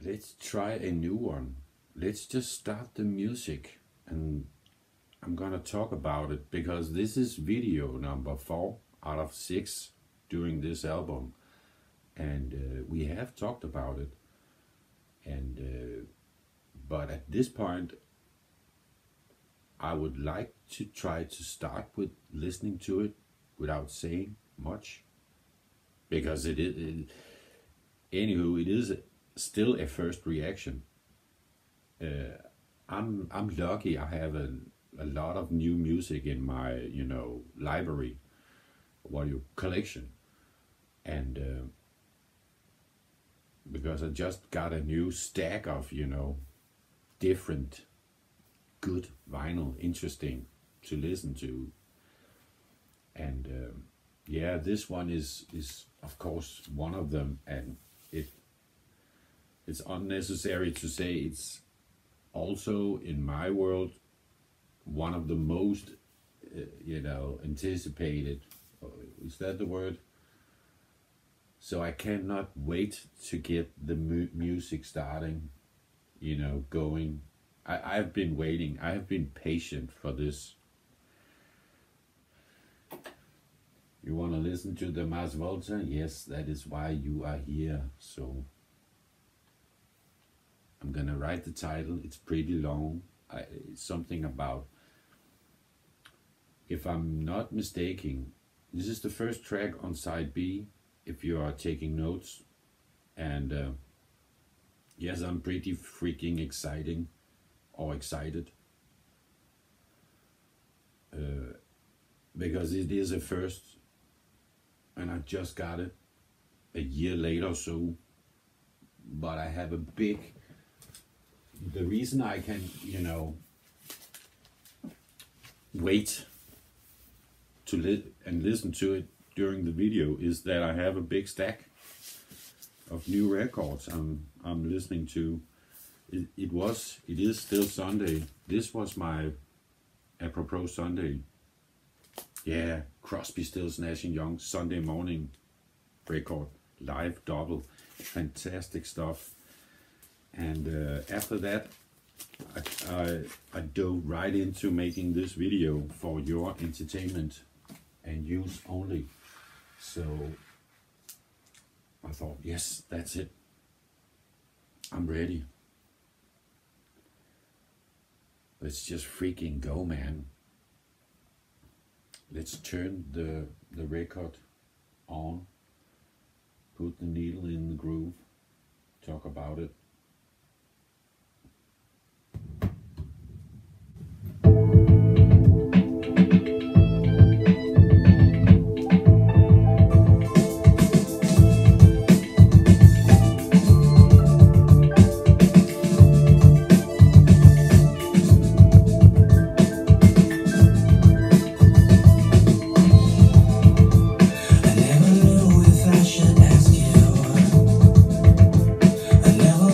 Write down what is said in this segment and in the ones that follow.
let's try a new one. Let's just start the music, and I'm gonna talk about it because this is video number 4 out of 6 during this album, and we have talked about it, and but at this point I would like to try to start with listening to it without saying much, because it anywho, it is still a first reaction. I'm lucky I have a lot of new music in my, library, collection, and because I just got a new stack of, different good vinyl, interesting to listen to, and yeah, this one is of course one of them, and it's unnecessary to say it's also, in my world, one of the most anticipated, is that the word? So I cannot wait to get the music starting, going. I've been waiting, I have been patient for this. You want to listen to the Volta? Yes, that is why you are here. So I'm gonna write the title. It's pretty long. It's something about, if I'm not mistaken, this is the first track on side B, if you are taking notes. And yes, I'm pretty freaking excited. Because it is a first, and I just got it a year later or so. But I have the reason I can, wait to listen to it during the video is that I have a big stack of new records I'm listening to. It is still Sunday. This was my apropos Sunday. Yeah, Crosby, Stills, Nash & Young, Sunday morning record, live double, fantastic stuff. And after that, I dove right into making this video for your entertainment and use only. So I thought, yes, that's it. I'm ready. Let's just freaking go, man. Let's turn the record on, put the needle in the groove, talk about it. I never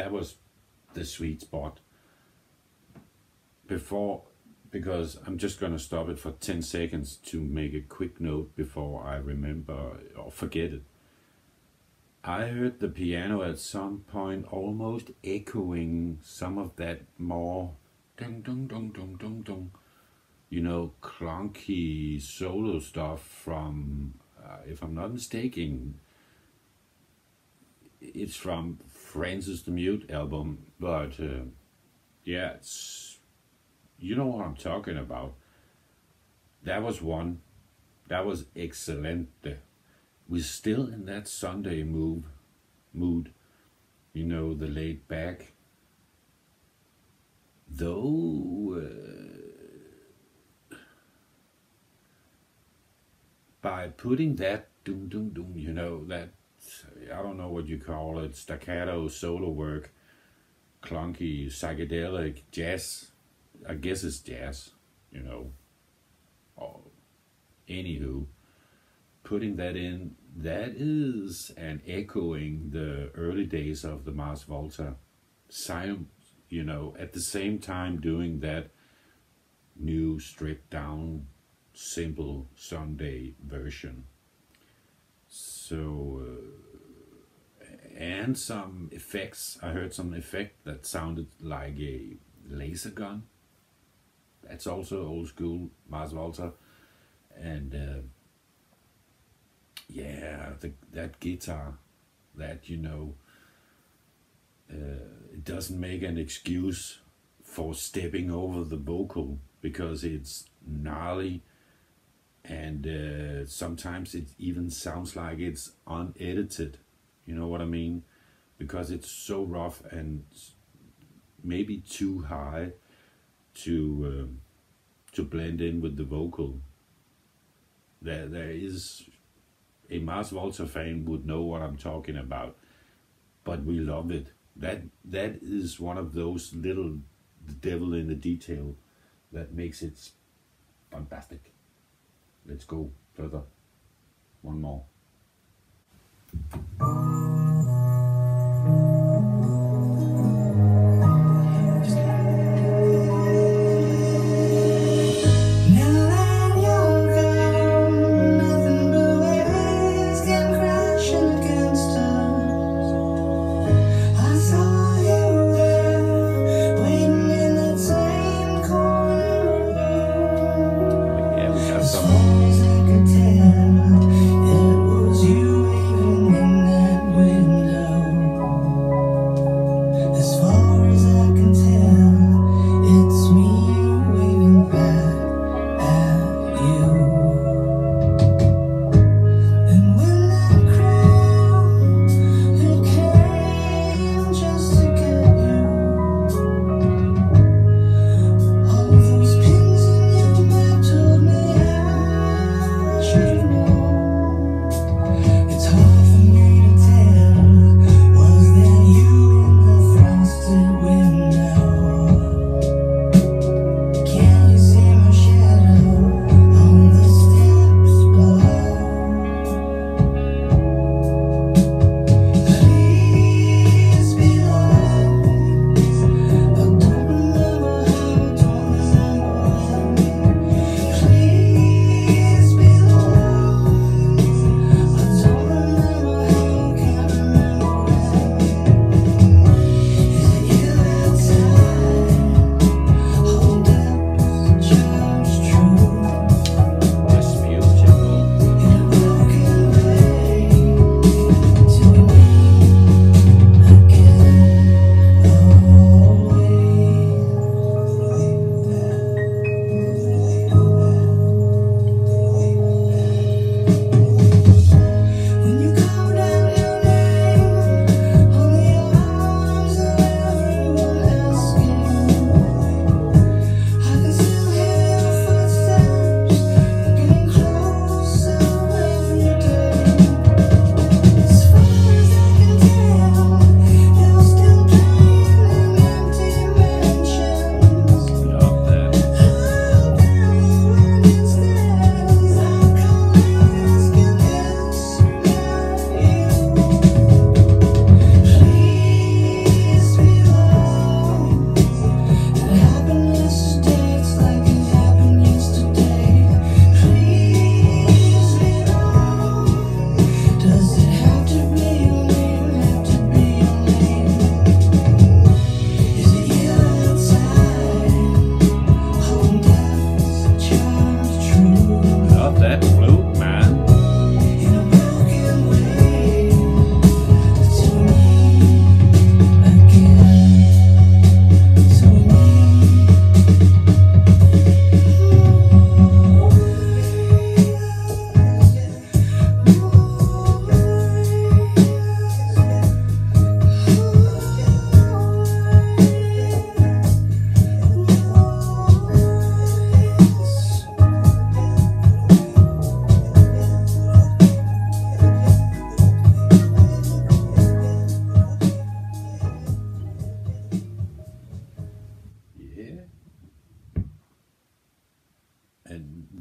that was the sweet spot. Because I'm just gonna stop it for 10 seconds to make a quick note before I remember or forget it. I heard the piano at some point almost echoing some of that more dun dun dun dun dun dun, you know, clunky solo stuff from, if I'm not mistaken, it's from Francis the Mute album, but yeah, it's, you know what I'm talking about. That was one. That was excellent. We're still in that Sunday mood, you know, the laid back. Though, by putting that doom doom doom, you know, that, I don't know what you call it, staccato solo work, clunky, psychedelic, jazz, I guess it's jazz, you know, or anywho, putting that in, that is an echoing the early days of the Mars Volta sound, you know, at the same time doing that new stripped down simple Sunday version. So and some effects. I heard some effect that sounded like a laser gun. That's also old school Mars Volta. And yeah, that guitar, that, you know, it doesn't make an excuse for stepping over the vocal, because it's gnarly, and sometimes it even sounds like it's unedited, you know what I mean, because it's so rough and maybe too high to blend in with the vocal. There is a Mars Volta fan would know what I'm talking about, but we love it. That is one of those little, the devil in the detail, that makes it fantastic. Let's go further. One more. It was you even in that way.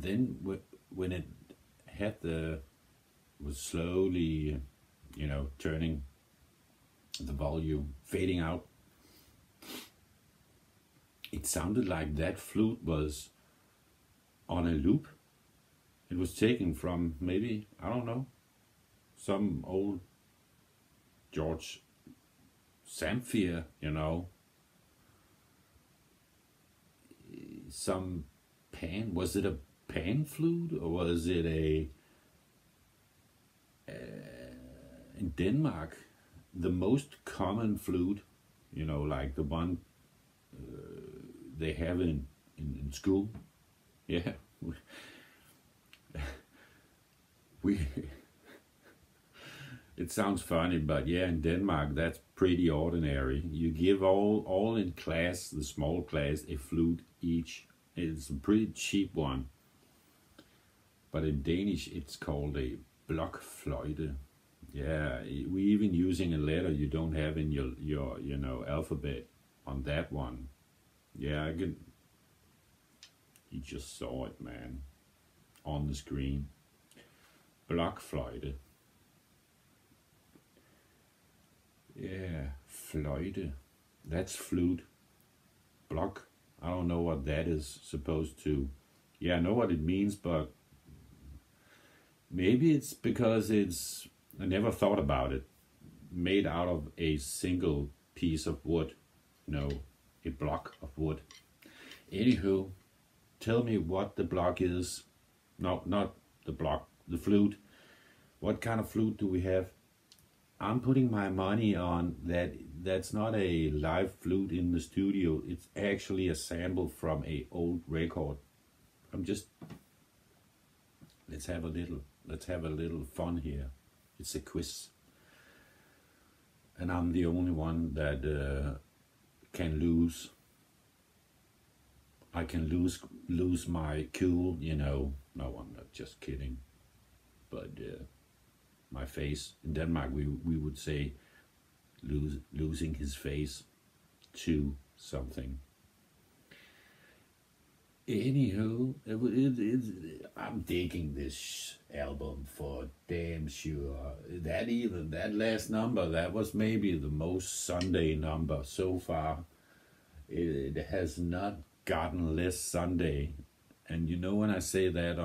then when it had was slowly, you know, turning the volume, fading out, it sounded like that flute was on a loop. It was taken from maybe, I don't know, some old George Samphire, you know, some pan. Was it a pan flute, or was it a in Denmark the most common flute, you know, like the one they have in school? Yeah, we it sounds funny, but yeah, in Denmark that's pretty ordinary. You give all in class, the small class, a flute each. It's a pretty cheap one, but in Danish it's called a blokfløjte. Yeah, we even using a letter you don't have in your you know, alphabet on that one. Yeah, I can. You just saw it, man, on the screen. Blokfløjte. Yeah, fløjte. That's flute. Block. I don't know what that is supposed to. Yeah, I know what it means, but maybe it's because I never thought about it. Made out of a single piece of wood. No, a block of wood. Anywho, tell me what the block is. No, not the block, the flute. What kind of flute do we have? I'm putting my money on that. That's not a live flute in the studio. It's actually a sample from a old record. Let's have a little fun here. It's a quiz, and I'm the only one that can lose. I can lose my cool, you know. No, I'm not, just kidding. But my face, in Denmark we would say losing his face to something. Anywho, I'm digging this album for damn sure. That last number, that was maybe the most Sunday number so far. It has not gotten less Sunday. And you know, when I say that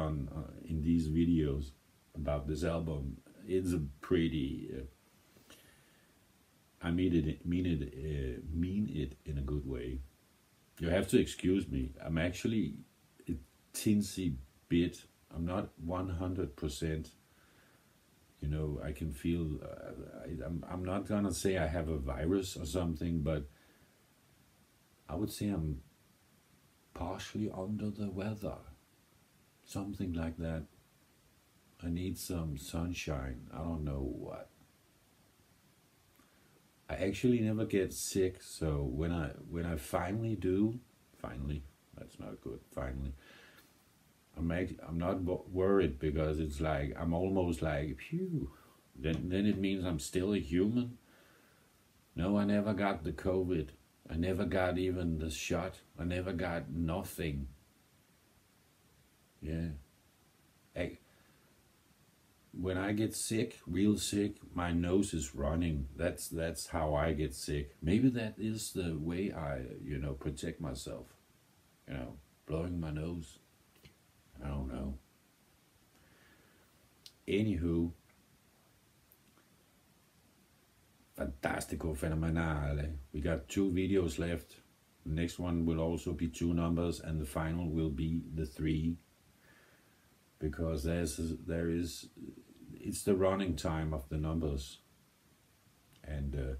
in these videos about this album, it's a pretty. I mean it in a good way. You have to excuse me. I'm actually a teensy bit. I'm not 100%. You know, I can feel. I'm not gonna say I have a virus or something, but I would say I'm partially under the weather. Something like that. I need some sunshine. I don't know what. I actually never get sick, so when I finally do, that's not good. Finally, I'm not worried, because it's like I'm almost like, phew. Then it means I'm still a human. No, I never got the COVID. I never got even the shot. I never got nothing. Yeah. When I get sick, real sick, my nose is running. That's how I get sick. Maybe that is the way I, you know, protect myself. You know, blowing my nose. I don't know. Anywho, fantastico, fenomenale. We got 2 videos left. The next one will also be 2 numbers, and the final will be the 3. Because it's the running time of the numbers, and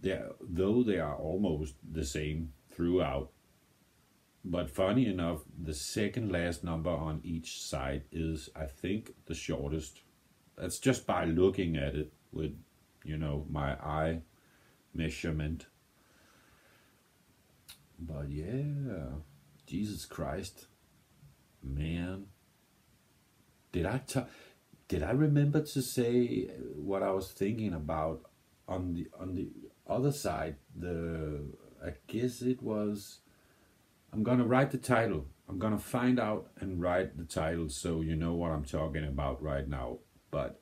though they are almost the same throughout, but funny enough, the second last number on each side is, I think, the shortest. That's just by looking at it with, you know, my eye measurement. But yeah, Jesus Christ, man. Did I remember to say what I was thinking about on the other side? I guess it was I'm gonna write the title. I'm gonna find out and write the title so you know what I'm talking about right now. But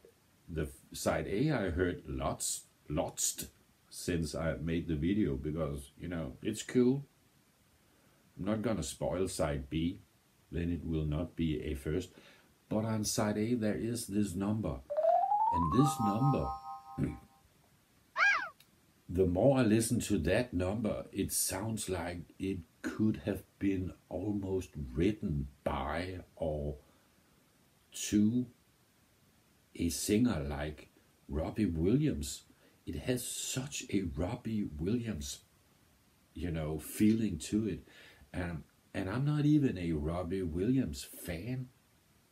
the side A I heard lots since I made the video because it's cool. I'm not gonna spoil side B, then it will not be a first. But on side A there is this number, and this number, the more I listen to that number, it sounds like it could have been almost written by or to a singer like Robbie Williams. It has such a Robbie Williams, feeling to it. And I'm not even a Robbie Williams fan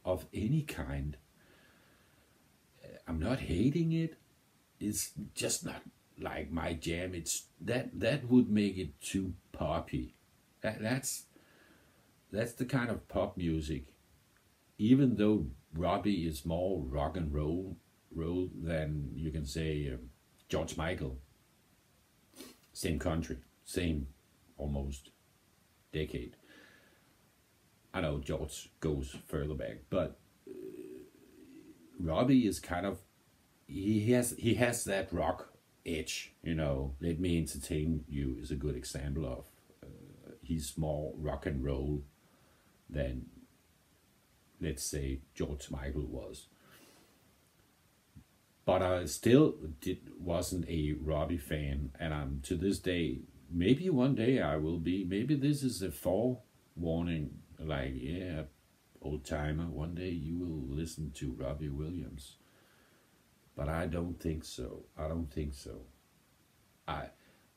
of any kind. I'm not hating it. It's just not like my jam. It's that would make it too poppy. That's the kind of pop music. Even though Robbie is more rock and roll than you can say George Michael. Same country, same almost decade. I know George goes further back, but Robbie is kind of he has that rock edge. Let Me Entertain You is a good example of. He's more rock and roll than, let's say, George Michael was. But I still wasn't a Robbie fan, and I'm to this day. Maybe one day I will be. Maybe this is a forewarning. Like, yeah, old timer. One day you will listen to Robbie Williams. But I don't think so. I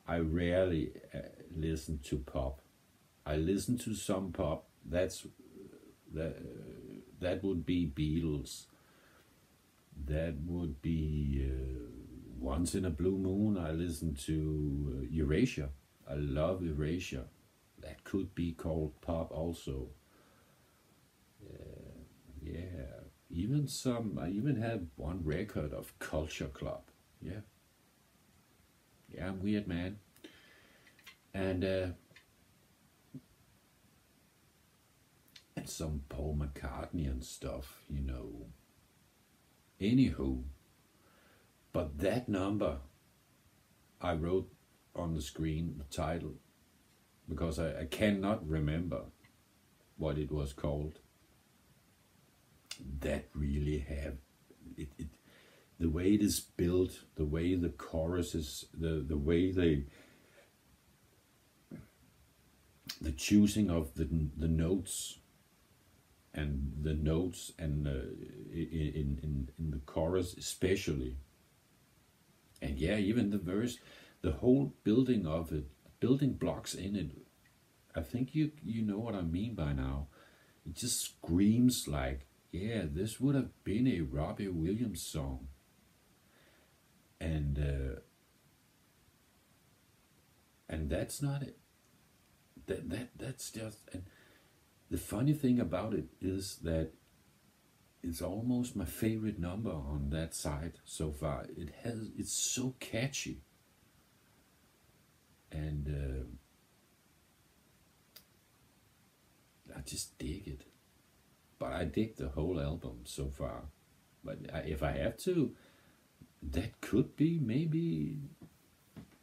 rarely listen to pop. I listen to some pop. That would be Beatles. That would be once in a blue moon. I listen to Erasure. I love Erasure. That could be called pop also. Yeah. I even have one record of Culture Club. Yeah. Yeah, I'm weird, man. And some Paul McCartney and stuff, Anywho, but that number, I wrote on the screen the title because I cannot remember what it was called. That really have it the way it is built, the way the chorus is, the way the choosing of the notes and in the chorus especially, and yeah, even the verse, the whole building of it, building blocks in it. I think you know what I mean by now. It just screams like, yeah, this would have been a Robbie Williams song. And that's not it. That's just. And the funny thing about it is that it's almost my favorite number on that side so far. It's so catchy. And I just dig it. But I dig the whole album so far. But if I have to, that could be maybe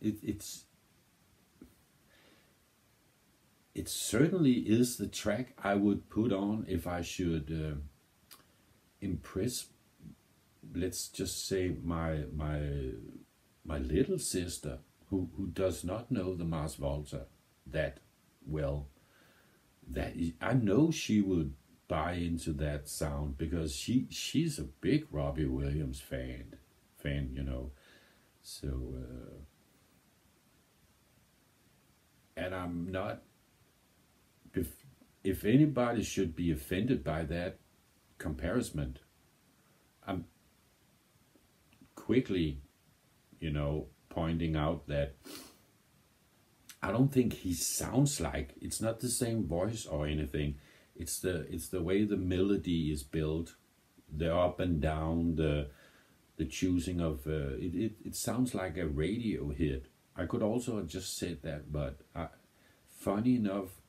it certainly is the track I would put on if I should impress, let's just say, my little sister who does not know the Mars Volta that well. I know she would buy into that sound because she's a big Robbie Williams fan, So and I'm not. If anybody should be offended by that comparison, I'm quickly, pointing out that I don't think he sounds like, it's not the same voice or anything. It's the way the melody is built, the up and down, the choosing of it sounds like a radio hit. I could also have just said that, but funny enough,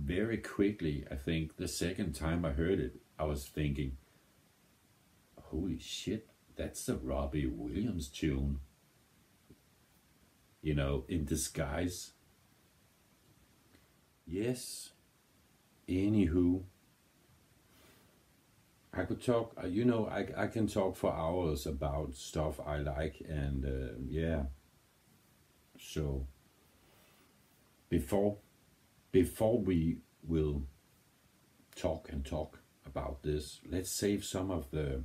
very quickly, I think the second time I heard it, I was thinking, holy shit, that's a Robbie Williams tune, you know, in disguise. Yes, anywho, I could talk, you know, I can talk for hours about stuff I like, and yeah, so before we will talk about this, let's save some of the,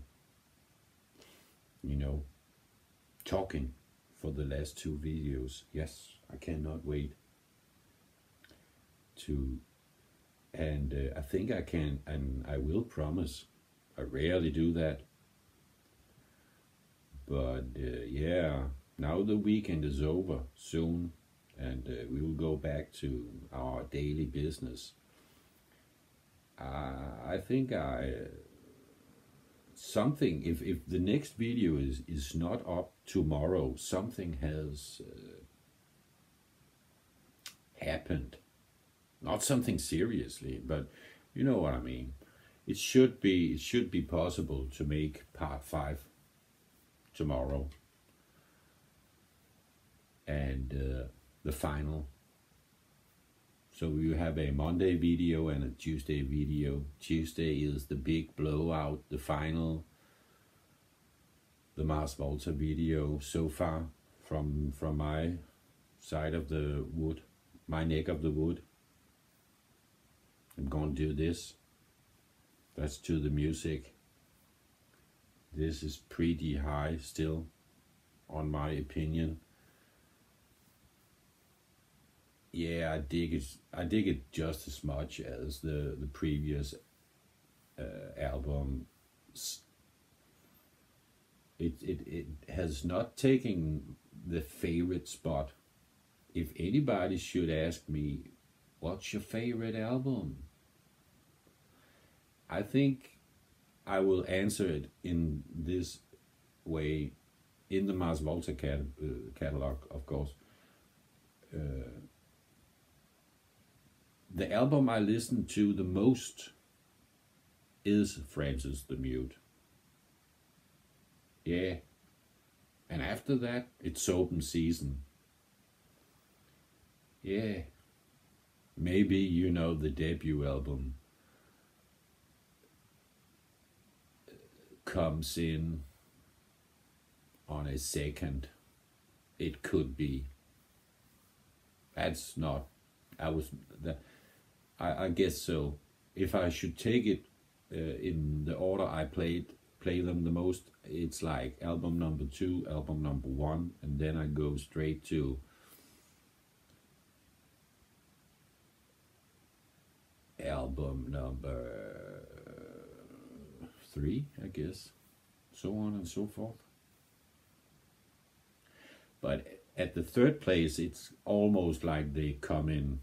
you know, talking for the last two videos. Yes, I cannot wait to, and I think I can, and I will promise. I rarely do that, but yeah, now the weekend is over soon, and we will go back to our daily business. I think something, if the next video is not up tomorrow, something has happened. Not something seriously, but you know what I mean. It should be possible to make part 5 tomorrow, and the final. So you have a Monday video and a Tuesday video. Tuesday is the big blowout, the final, the Mars Volta video so far from my side of the wood, my neck of the wood. I'm going to do this. That's to the music. This is pretty high still, on my opinion. Yeah, I dig it just as much as the previous album. It has not taken the favorite spot. If anybody should ask me, what's your favorite album? I think I will answer it in this way, in the Mars Volta catalog, of course. The album I listen to the most is Francis the Mute. Yeah. And after that, it's Open Season. Yeah. Maybe, you know, the debut album comes in on a second. It could be. That's not, I guess so. If I should take it in the order I play them the most, it's like album number 2, album number 1, and then I go straight to album number 3, I guess, so on and so forth. But at the third place, it's almost like they come in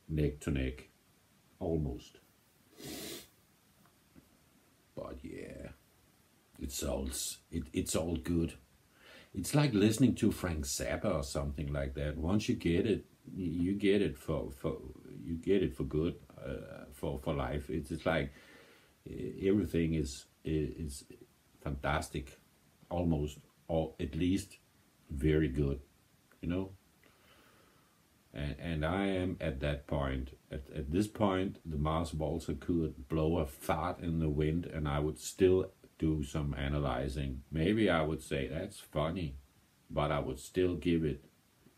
neck to neck, almost. But yeah, it's all good. It's like listening to Frank Zappa or something like that. Once you get it, you get it for good, for life. It's like everything is fantastic, almost, or at least very good, you know. And I am at that point. At this point, the Mars Volta could blow a fart in the wind, and I would still do some analyzing. Maybe I would say that's funny, but I would still give it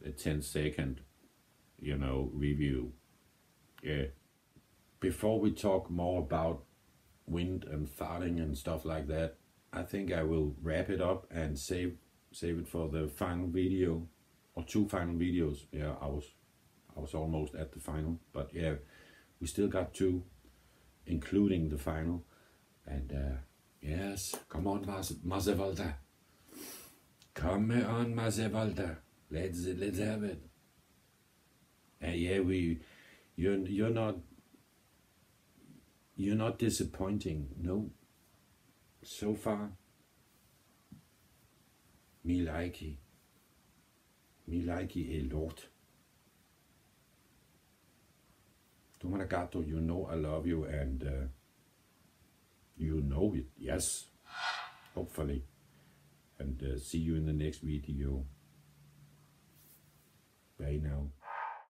a 10-second, you know, review. Yeah. Before we talk more about wind and farting and stuff like that, I think I will wrap it up and save it for the final video, or 2 final videos. Yeah, I was almost at the final, but yeah, we still got 2, including the final. And yes, come on, Mars Volta. Come on, Mars Volta. Let's have it. And yeah, you're not disappointing, no. So far, me likey a lot. Gato, you know I love you, and you know it, yes, hopefully. And see you in the next video. Bye now.